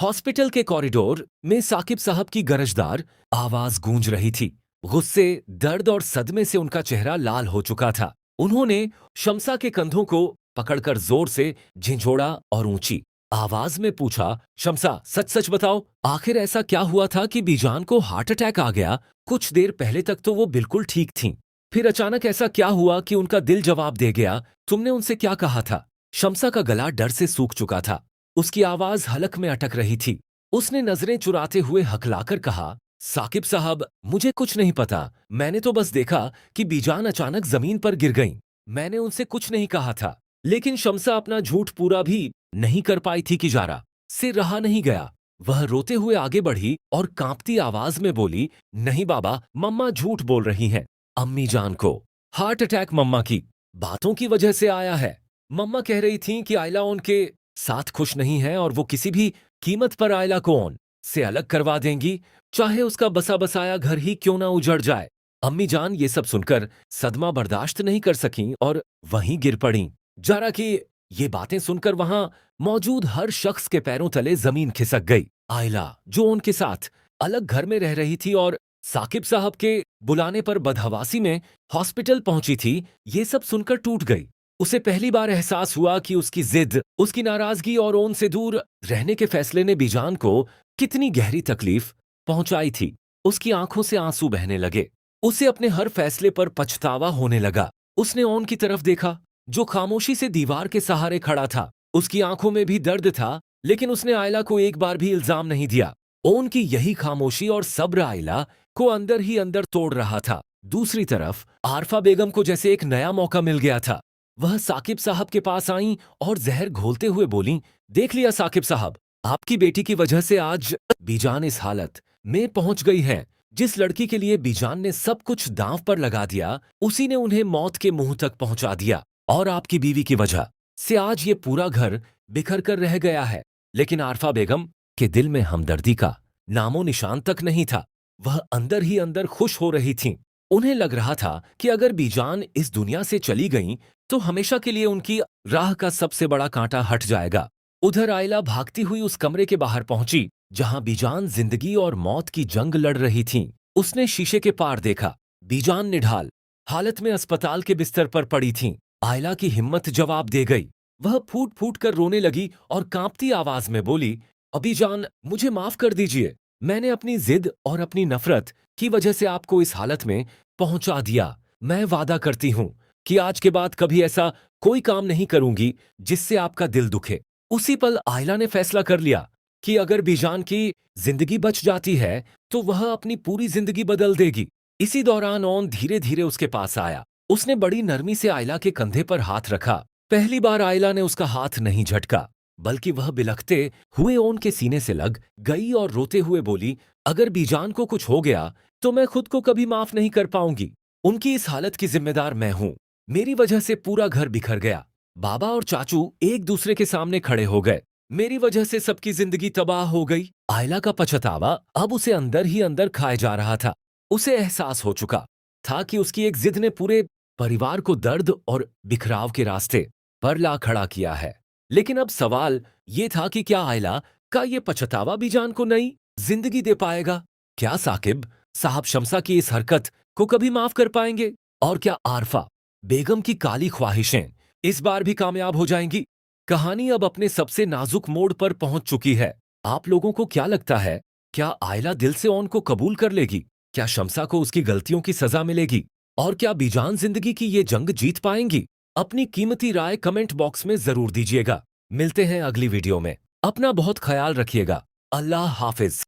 Hospital के corridor में साकिब साहब की गरजदार आवाज गूंज रही थी। गुस्से, दर्द और सदमे से उनका चेहरा लाल हो चुका था। उन्होंने शम्सा के कंधों को पकड़कर जोर से झिंझोड़ा और ऊंची आवाज में पूछा, शम्सा सच सच बताओ, आखिर ऐसा क्या हुआ था कि बीजान को हार्ट अटैक आ गया? कुछ देर पहले तक तो वो बिल्कुल ठीक थीं। फिर अचानक ऐसा क्या हुआ कि उनका दिल जवाब दे गया? तुमने उनसे क्या कहा था? शम्सा का गला डर से सूख चुका था। उसकी आवाज हलक में अटक रही थी। उसने नजरें चुराते हुए हकलाकर कहा, साकिब साहब, मुझे कुछ नहीं पता। मैंने तो बस देखा कि बीजान अचानक जमीन पर गिर गईं। मैंने उनसे कुछ नहीं कहा था। लेकिन शम्सा अपना झूठ पूरा भी नहीं कर पाई थी कि जारा से रहा नहीं गया। वह रोते हुए आगे बढ़ी और कांपती आवाज में बोली, नहीं बाबा, मम्मा झूठ बोल रही हैं। अम्मी जान को हार्ट अटैक मम्मा की बातों की वजह से आया है। मम्मा कह रही थीं कि आयला उनके साथ खुश नहीं है और वो किसी भी कीमत पर आयला को ऑन से अलग करवा देंगी, चाहे उसका बसा बसाया घर ही क्यों ना उजड़ जाए। अम्मी जान ये सब सुनकर सदमा बर्दाश्त नहीं कर सकीं और वहीं गिर पड़ीं। जरा कि ये बातें सुनकर वहां मौजूद हर शख्स के पैरों तले जमीन खिसक गई। आयला, जो उनके साथ अलग घर में रह रही थी और साकिब साहब के बुलाने पर बदहवासी में हॉस्पिटल पहुंची थी, ये सब सुनकर टूट गई। उसे पहली बार एहसास हुआ कि उसकी जिद, उसकी नाराजगी और ओन से दूर रहने के फैसले ने बीजान को कितनी गहरी तकलीफ पहुंचाई थी। उसकी आंखों से आंसू बहने लगे। उसे अपने हर फैसले पर पछतावा होने लगा। उसने ओन की तरफ देखा, जो खामोशी से दीवार के सहारे खड़ा था। उसकी आंखों में भी दर्द था, लेकिन उसने आयला को एक बार भी इल्जाम नहीं दिया। ओन की यही खामोशी और सब्र आयला को अंदर ही अंदर तोड़ रहा था। दूसरी तरफ आरफा बेगम को जैसे एक नया मौका मिल गया था। वह साकिब साहब के पास आईं और जहर घोलते हुए बोलीं, देख लिया साकिब साहब, आपकी बेटी की वजह से आज बीजान इस हालत में पहुंच गई है। जिस लड़की के लिए बीजान ने सब कुछ दांव पर लगा दिया, उसी ने उन्हें मौत के मुंह तक पहुंचा दिया। और आपकी बीवी की वजह से आज ये पूरा घर बिखर कर रह गया है। लेकिन आरफा बेगम के दिल में हमदर्दी का नामो निशान तक नहीं था। वह अंदर ही अंदर खुश हो रही थीं। उन्हें लग रहा था कि अगर बीजान इस दुनिया से चली गईं, तो हमेशा के लिए उनकी राह का सबसे बड़ा कांटा हट जाएगा। उधर आयला भागती हुई उस कमरे के बाहर पहुंची जहां बीजान जिंदगी और मौत की जंग लड़ रही थीं। उसने शीशे के पार देखा। बीजान निढाल हालत में अस्पताल के बिस्तर पर पड़ी थीं। आयला की हिम्मत जवाब दे गई। वह फूट फूट कर रोने लगी और कांपती आवाज में बोली, अबी जान, मुझे माफ कर दीजिए। मैंने अपनी जिद और अपनी नफरत की वजह से आपको इस हालत में पहुंचा दिया। मैं वादा करती हूं कि आज के बाद कभी ऐसा कोई काम नहीं करूंगी जिससे आपका दिल दुखे। उसी पल आयला ने फैसला कर लिया कि अगर बीजान की जिंदगी बच जाती है तो वह अपनी पूरी जिंदगी बदल देगी। इसी दौरान ओन धीरे धीरे उसके पास आया। उसने बड़ी नरमी से आयला के कंधे पर हाथ रखा। पहली बार आयला ने उसका हाथ नहीं झटका, बल्कि वह बिलखते हुए ओन के सीने से लग गई और रोते हुए बोली, अगर बीजान को कुछ हो गया तो मैं खुद को कभी माफ नहीं कर पाऊंगी। उनकी इस हालत की जिम्मेदार मैं हूं। मेरी वजह से पूरा घर बिखर गया। बाबा और चाचू एक दूसरे के सामने खड़े हो गए। मेरी वजह से सबकी जिंदगी तबाह हो गई। आयला का पछतावा अब उसे अंदर ही अंदर खाए जा रहा था। उसे एहसास हो चुका था कि उसकी एक जिद ने पूरे परिवार को दर्द और बिखराव के रास्ते पर ला खड़ा किया है। लेकिन अब सवाल ये था कि क्या आयला का ये पछतावा बीजान को नई जिंदगी दे पाएगा? क्या साकिब साहब शम्सा की इस हरकत को कभी माफ कर पाएंगे? और क्या आरफा बेगम की काली ख्वाहिशें इस बार भी कामयाब हो जाएंगी? कहानी अब अपने सबसे नाजुक मोड़ पर पहुंच चुकी है। आप लोगों को क्या लगता है? क्या आयला दिल से ओन को कबूल कर लेगी? क्या शम्सा को उसकी गलतियों की सजा मिलेगी? और क्या बीजान जिंदगी की ये जंग जीत पाएंगी? अपनी कीमती राय कमेंट बॉक्स में जरूर दीजिएगा। मिलते हैं अगली वीडियो में। अपना बहुत ख्याल रखिएगा। अल्लाह हाफिज।